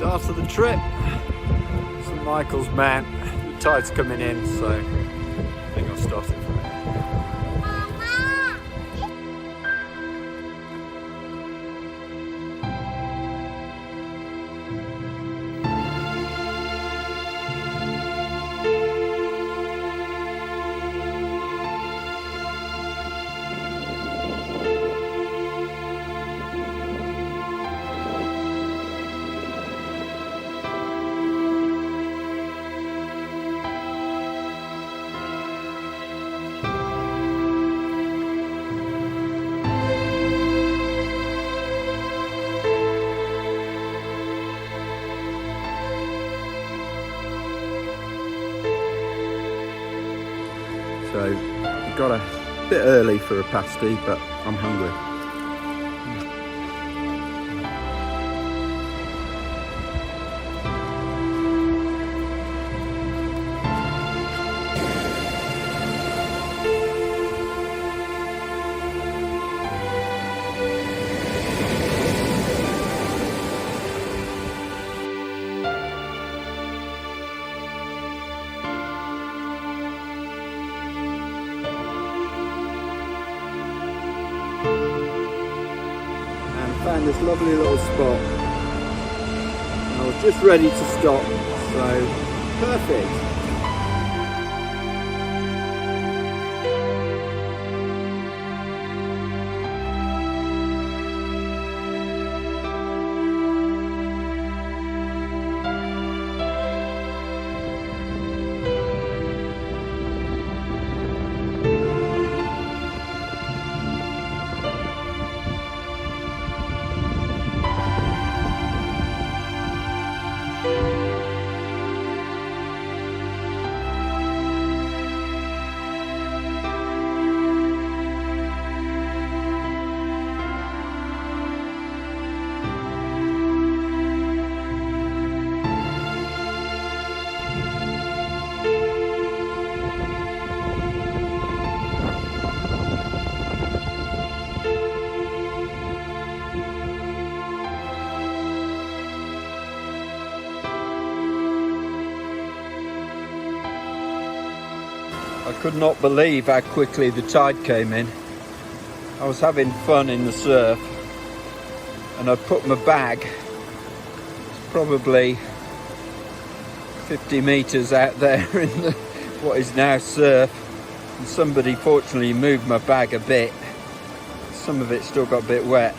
Start of the trip, St Michael's Mount. The tide's coming in, so I think I'll start it from there. So we got a bit early for a pasty, but I'm hungry. Found this lovely little spot and I was just ready to stop, so perfect. I could not believe how quickly the tide came in. I was having fun in the surf and I put my bag, it's probably 50 metres out there in the, what is now surf, and somebody fortunately moved my bag a bit. Some of it still got a bit wet,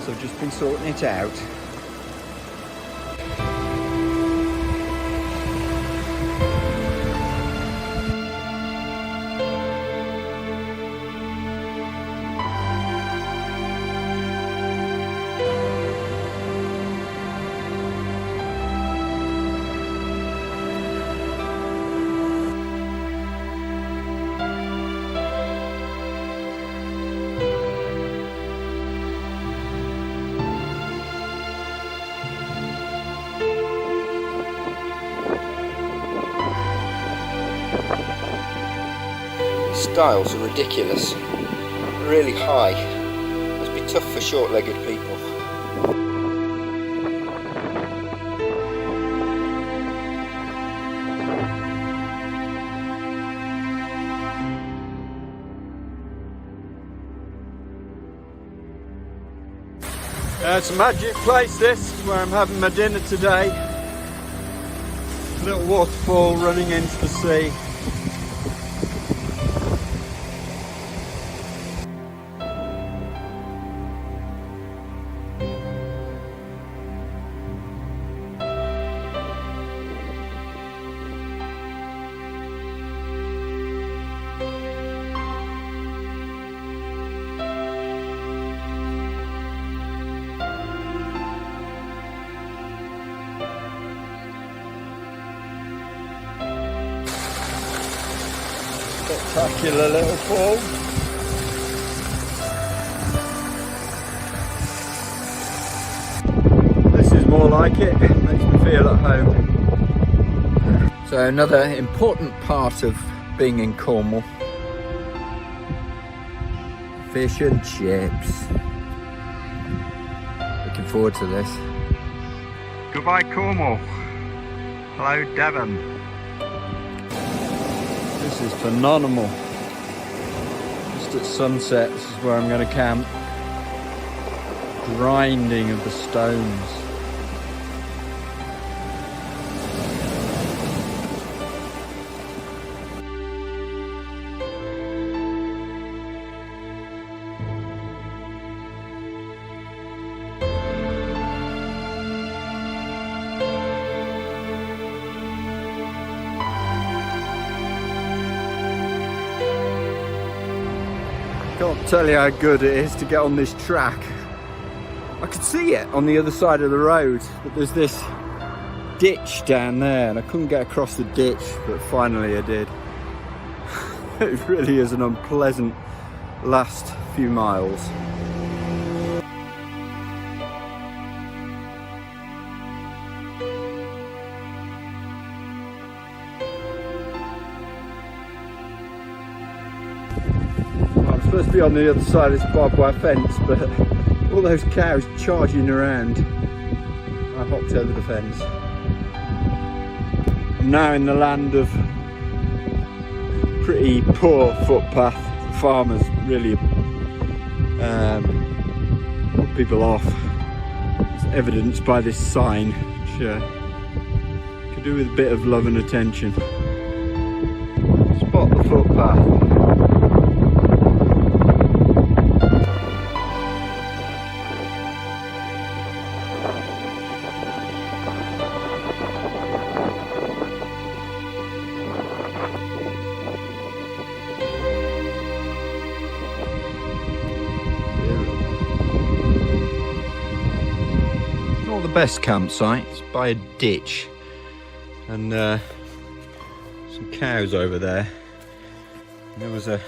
so I've just been sorting it out. Styles are ridiculous, really high. Must be tough for short-legged people. It's a magic place, this, where I'm having my dinner today. Little waterfall running into the sea. Spectacular little fall. This is more like it, makes me feel at home. So another important part of being in Cornwall, fish and chips. Looking forward to this. Goodbye Cornwall. Hello Devon. This is phenomenal. Just at sunset, this is where I'm going to camp. Grinding of the stones. Can't tell you how good it is to get on this track. I could see it on the other side of the road, but there's this ditch down there and I couldn't get across the ditch, but finally I did. It really is an unpleasant last few miles. I'm supposed to be on the other side of this barbed wire fence, but all those cows charging around, I hopped over the fence. I'm now in the land of pretty poor footpath. The farmers really put people off. It's evidenced by this sign, which could do with a bit of love and attention. Spot the footpath. Not the best campsite, it's by a ditch and some cows over there. There was a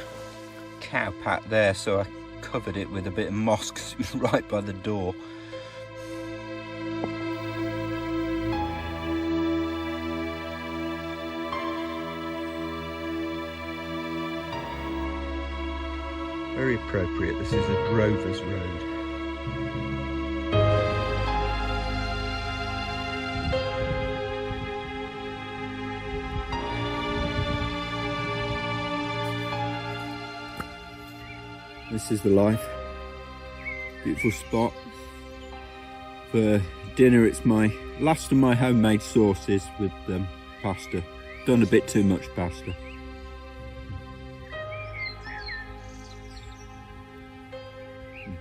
cow pat there, so I covered it with a bit of moss because it was right by the door. Very appropriate, this is a drover's road. This is the life. Beautiful spot. For dinner it's my last of my homemade sauces with pasta. Done a bit too much pasta.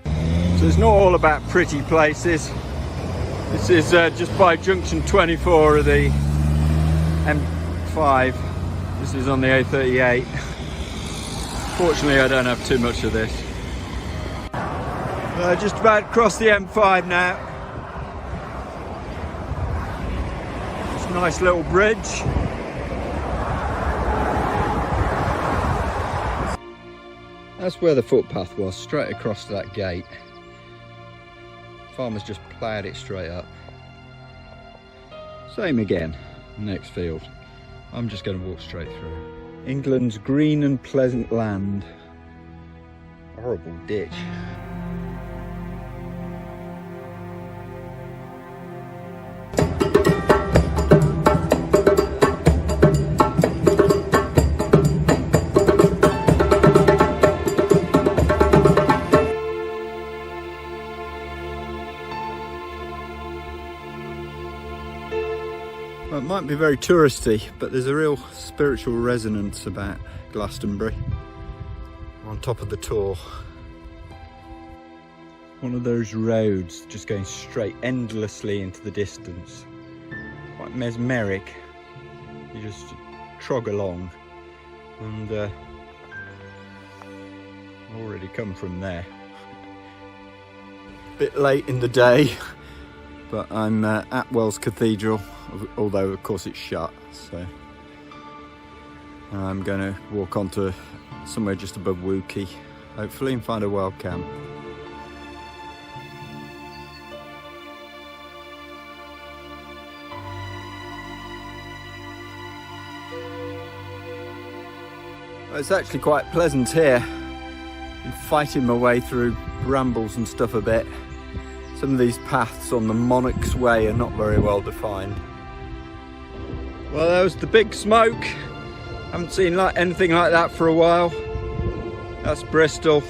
So it's not all about pretty places. This is just by junction 24 of the M5. This is on the A38. Fortunately I don't have too much of this. Just about across the M5 now. It's a nice little bridge. That's where the footpath was, straight across to that gate. Farmers just ploughed it straight up. Same again, next field. I'm just going to walk straight through. England's green and pleasant land. Horrible ditch. Well, it might be very touristy, but there's a real spiritual resonance about Glastonbury. On top of the Tor. One of those roads just going straight endlessly into the distance. Quite mesmeric. You just trog along and already come from there. Bit late in the day, but I'm at Wells Cathedral, although of course it's shut, so I'm going to walk onto somewhere just above Wookey, hopefully, and find a wild camp. It's actually quite pleasant here. Been fighting my way through brambles and stuff a bit. Some of these paths on the Monarch's Way are not very well defined. Well, there was the big smoke. Haven't seen anything like that for a while. That's Bristol.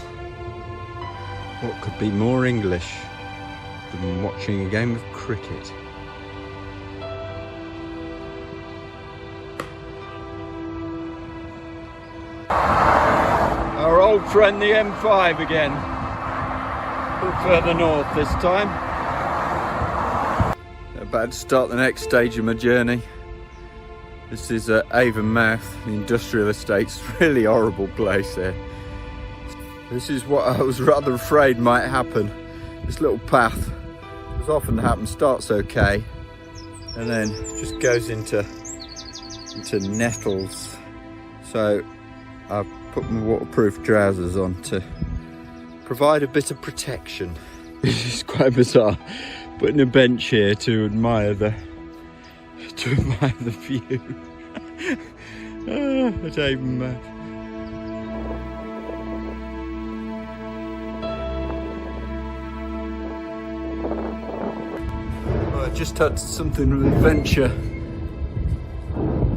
What could be more English than watching a game of cricket? Our old friend the M5 again. A bit further north this time. About to start the next stage of my journey. This is Avonmouth, the industrial estate's really horrible place here. This is what I was rather afraid might happen. This little path, as often happens, starts okay and then just goes into nettles. So I've put my waterproof trousers on to provide a bit of protection. This is quite bizarre, putting a bench here to admire the view at Avonmouth. Well, I just had something of an adventure.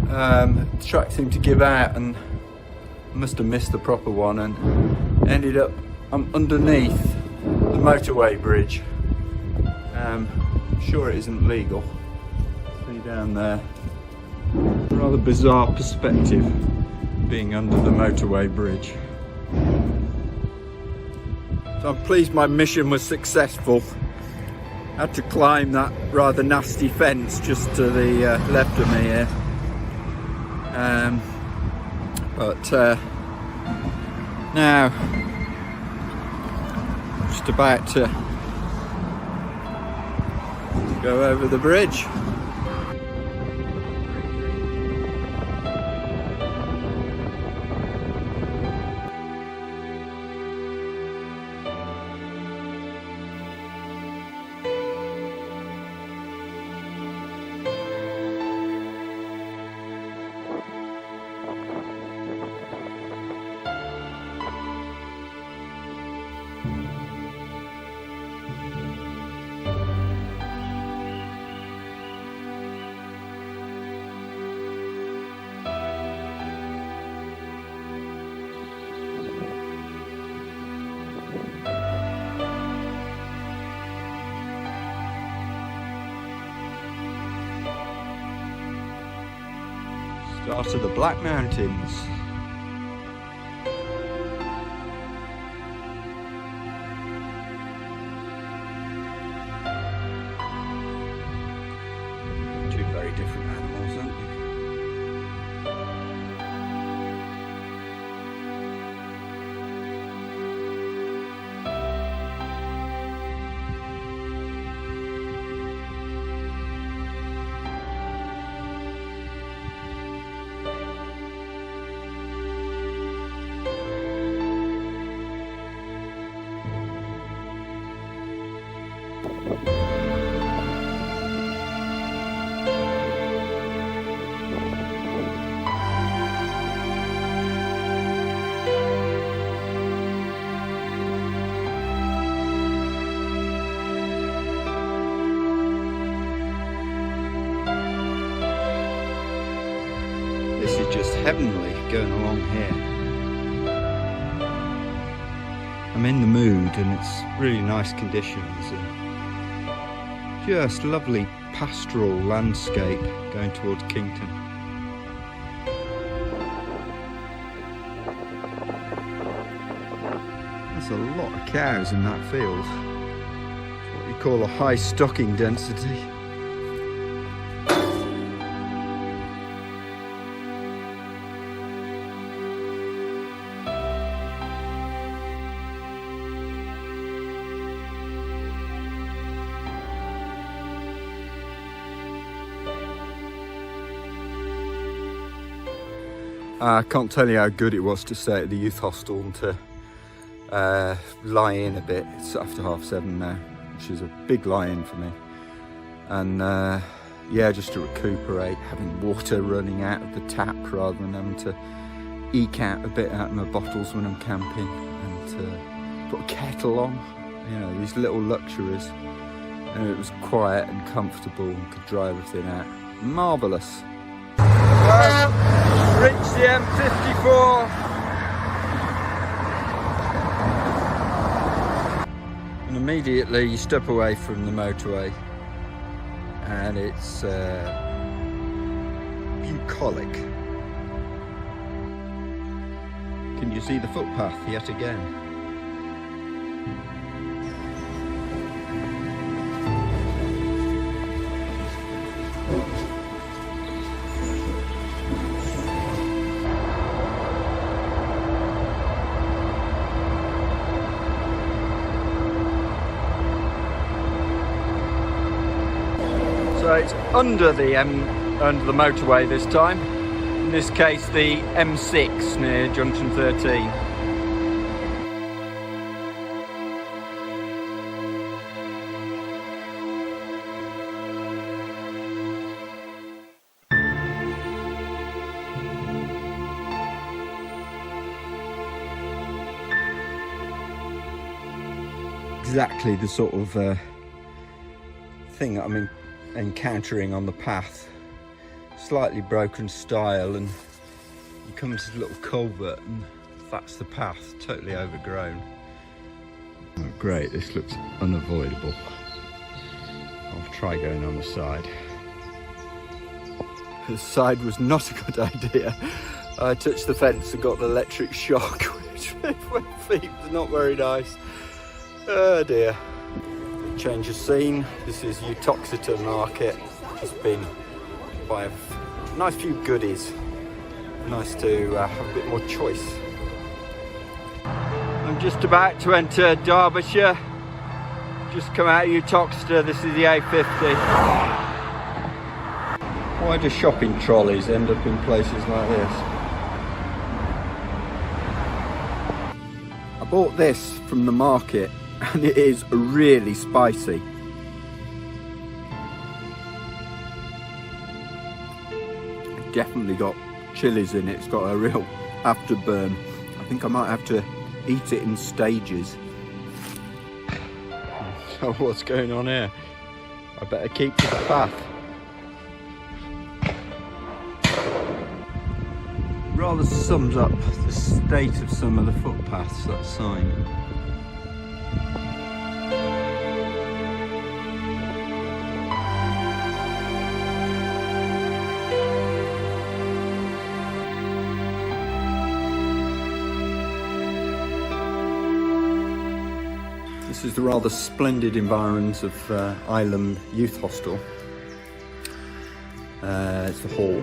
The track seemed to give out and I must have missed the proper one and ended up underneath the motorway bridge. I'm sure it isn't legal. See down there. Rather bizarre perspective being under the motorway bridge. So I'm pleased my mission was successful. I had to climb that rather nasty fence just to the left of me here. But now just about to go over the bridge. Start of the Black Mountains. Two very different animals, aren't they? This is just heavenly going along here. I'm in the mood and it's really nice conditions and just lovely pastoral landscape going towards Kington. There's a lot of cows in that field. It's what you call a high stocking density. I can't tell you how good it was to stay at the youth hostel and to lie in a bit. It's after 7:30 now, which is a big lie-in for me. And yeah, just to recuperate, having water running out of the tap rather than having to eke out a bit out of my bottles when I'm camping, and to put a kettle on you know, these little luxuries, and it was quiet and comfortable and could dry everything out. Marvellous. Well, reached the M54. And immediately you step away from the motorway and it's bucolic. Can you see the footpath yet again? So it's under the motorway this time. In this case, the M6 near junction 13. Exactly the sort of thing that I'm encountering on the path. Slightly broken style, and you come to this little culvert and that's the path, totally overgrown. Oh, great, this looks unavoidable. I'll try going on the side. The side was not a good idea. I touched the fence and got an electric shock, which with my feet was not very nice. Oh dear. Change of scene. This is Uttoxeter Market. Just been by a nice few goodies. Nice to have a bit more choice. I'm just about to enter Derbyshire. Just come out of Uttoxeter. This is the A50. Why do shopping trolleys end up in places like this? I bought this from the market and it is really spicy. Definitely got chilies in it. It's got a real afterburn. I think I might have to eat it in stages. So what's going on here? I better keep to the path. Rather sums up the state of some of the footpaths, that sign. This is the rather splendid environs of Ilam Youth Hostel. It's the hall.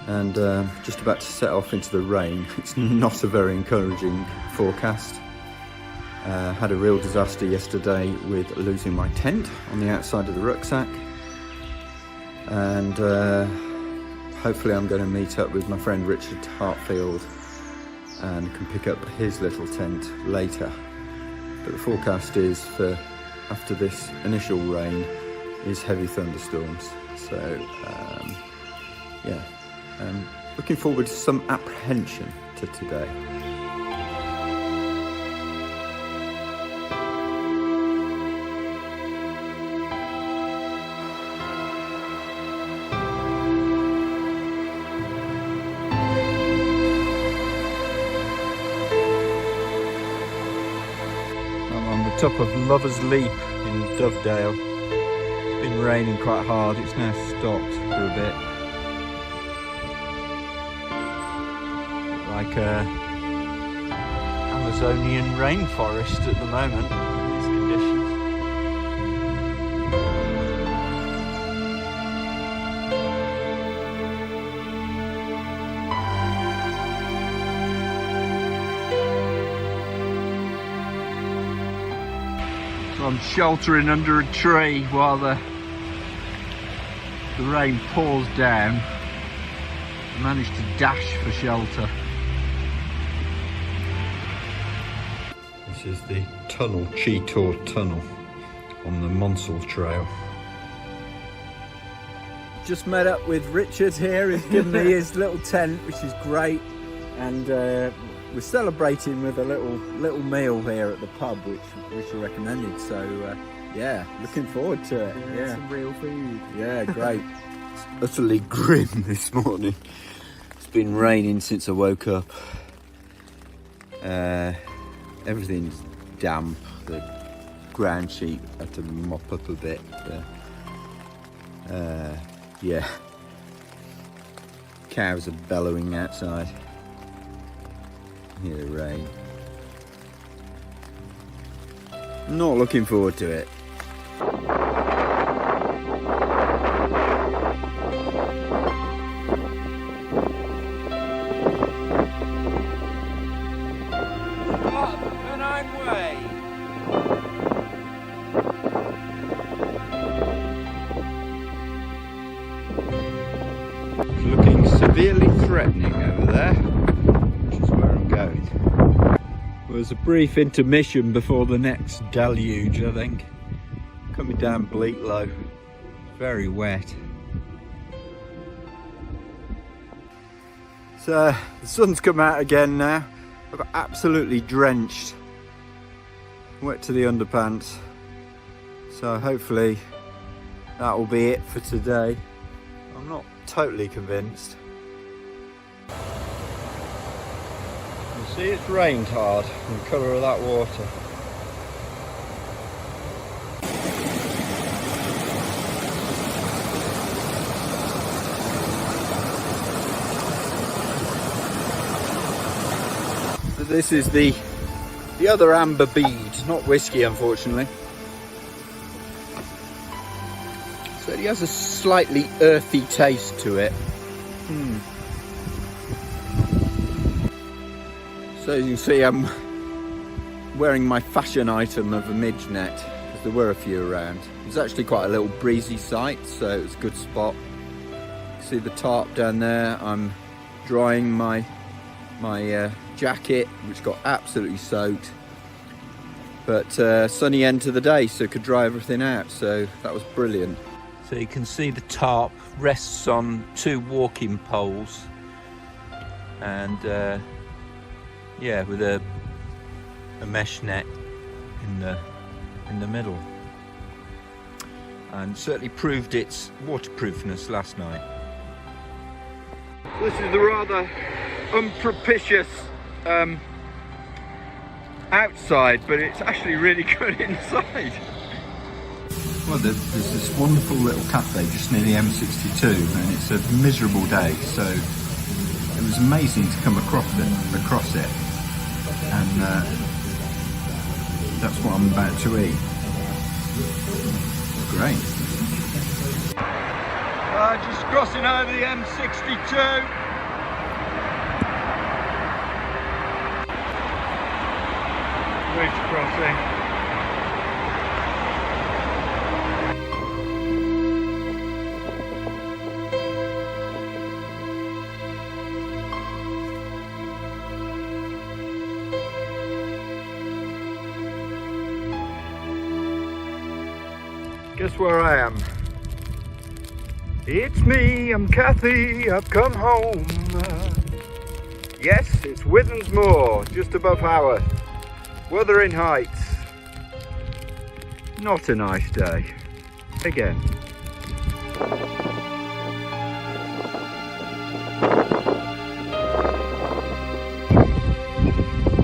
And just about to set off into the rain. It's not a very encouraging forecast. Had a real disaster yesterday with losing my tent on the outside of the rucksack. And hopefully I'm going to meet up with my friend Richard Hartfield and can pick up his little tent later. But the forecast is for, after this initial rain, is heavy thunderstorms. So yeah, looking forward to some apprehension to today. Top of Lover's Leap in Dovedale. It's been raining quite hard, it's now stopped for a bit. Like a Amazonian rainforest at the moment in these conditions. I'm sheltering under a tree while the rain pours down. I managed to dash for shelter. This is the tunnel, Cheetor Tunnel, on the Monsell Trail. Just met up with Richard here. He's given me his little tent, which is great, and we're celebrating with a little meal here at the pub, which I recommended. So yeah, looking forward to it. Yeah, some real food. Yeah, great. It's utterly grim this morning. It's been raining since I woke up. Everything's damp. The ground sheet had to mop up a bit. Yeah. Cows are bellowing outside. Hear the rain. Not looking forward to it. Pennine Way. It's looking severely threatening over there, which is where I'm going. There was a brief intermission before the next deluge, I think. Coming down Bleaklow. Very wet. So the sun's come out again now. I got absolutely drenched, wet to the underpants. So hopefully that will be it for today. I'm not totally convinced. You see, it's rained hard from the colour of that water. This is the other amber bead, not whiskey unfortunately. So it has a slightly earthy taste to it. So as you can see, I'm wearing my fashion item of a midge net, because there were a few around. It's actually quite a little breezy site, so it's a good spot. See the tarp down there. I'm drying my jacket, which got absolutely soaked, but sunny end to the day, so could dry everything out, so that was brilliant. So you can see the tarp rests on two walking poles, and yeah, with a mesh net in the middle, and certainly proved its waterproofness last night. This is the rather unpropitious outside, but it's actually really good inside. Well, there's this wonderful little cafe just near the M62, and it's a miserable day, so it was amazing to come across it, and that's what I'm about to eat. It's great. Just crossing over the M62. Bridge crossing. Guess where I am? It's me, I'm Kathy, I've come home. Yes, it's Withens Moor, just above Haworth. Wuthering Heights. Not a nice day. Again.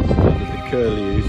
Started the curlews.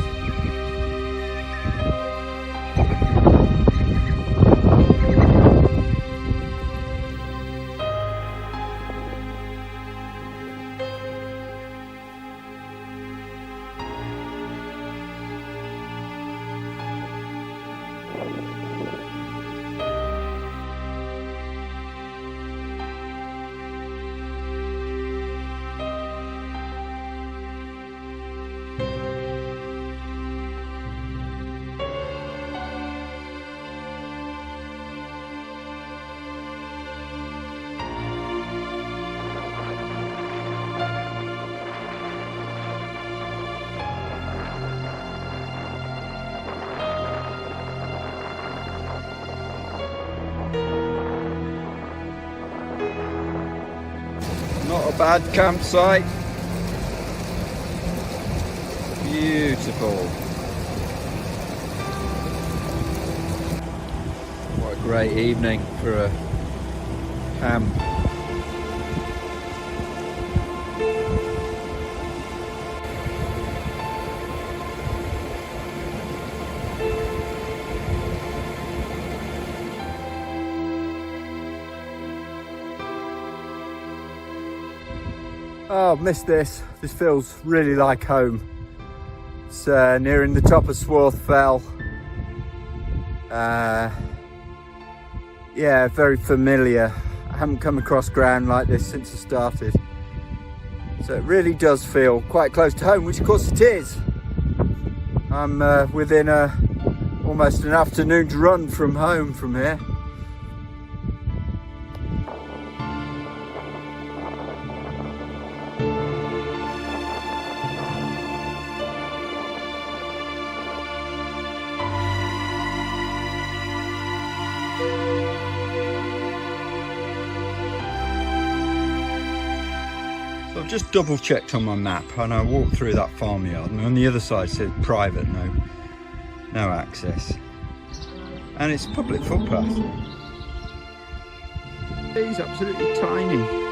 Not a bad campsite. Beautiful. What a great evening for a camp. Oh, I've missed this. This feels really like home. It's nearing the top of Swarth Fell. Yeah, very familiar. I haven't come across ground like this since I started. So it really does feel quite close to home, which of course it is. I'm within almost an afternoon's run from home from here. I've just double checked on my map and I walked through that farmyard, and on the other side said private, no access, and it's public footpath. It's absolutely tiny.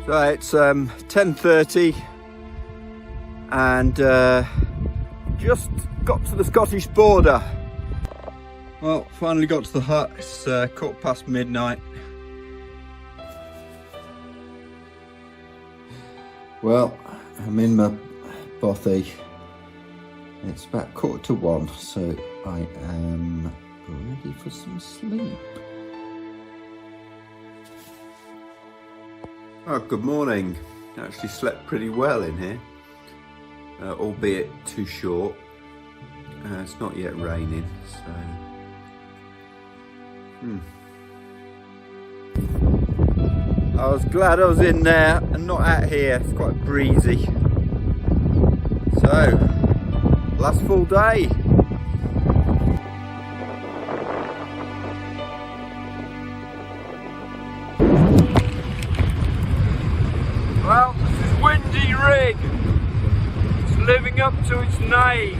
So it's 10:30 and just got to the Scottish border. Well, finally got to the hut. It's quarter past midnight. Well, I'm in my bothy. It's about 1:45, so I am ready for some sleep. Oh, good morning. I actually slept pretty well in here, albeit too short. It's not yet raining, so... I was glad I was in there and not out here. It's quite breezy. So, last full day. Well, this is Windy Rig. It's living up to its name.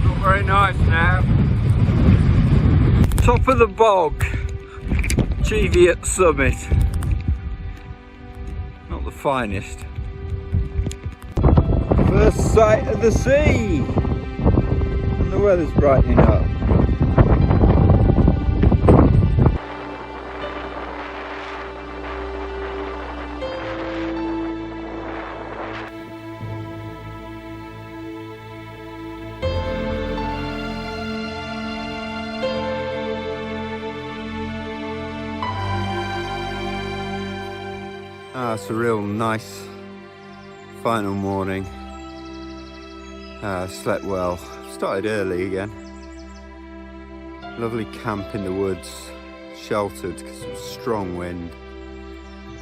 Not very nice now. Top of the bog, Cheviot Summit. Not the finest. First sight of the sea. And the weather's brightening up. It's a real nice final morning. Slept well, started early again. Lovely camp in the woods, sheltered because it was strong wind.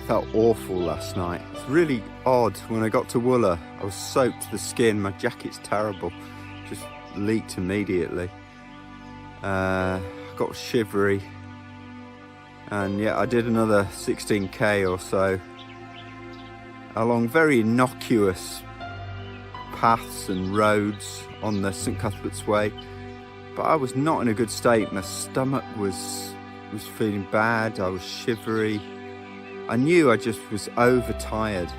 Felt awful last night. It's really odd. When I got to Wooler, I was soaked to the skin. My jacket's terrible, just leaked immediately. Got shivery, and yeah, I did another 16k or so along very innocuous paths and roads on the St Cuthbert's Way, but I was not in a good state. My stomach was feeling bad. I was shivery. I knew I just was overtired,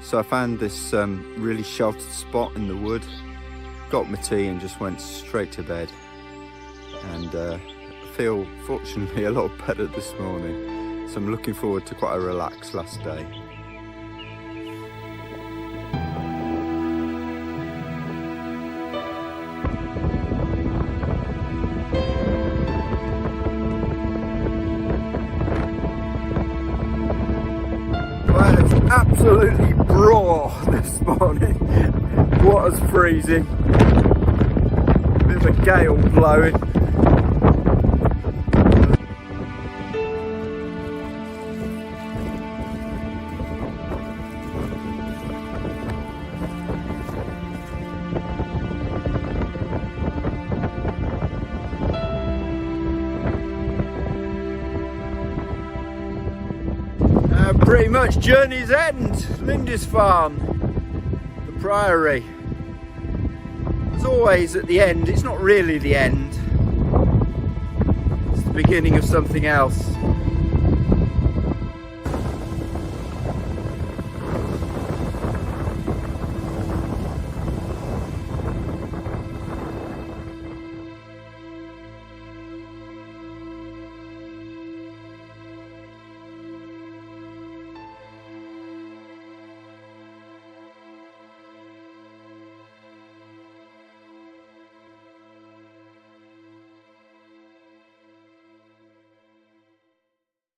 so I found this really sheltered spot in the wood, got my tea and just went straight to bed. And I feel fortunately a lot better this morning, so I'm looking forward to quite a relaxed last day. Well, it's absolutely raw this morning. Water's freezing, bit of a gale blowing. Pretty much journey's end, Lindisfarne, the Priory. As always at the end, it's not really the end, it's the beginning of something else.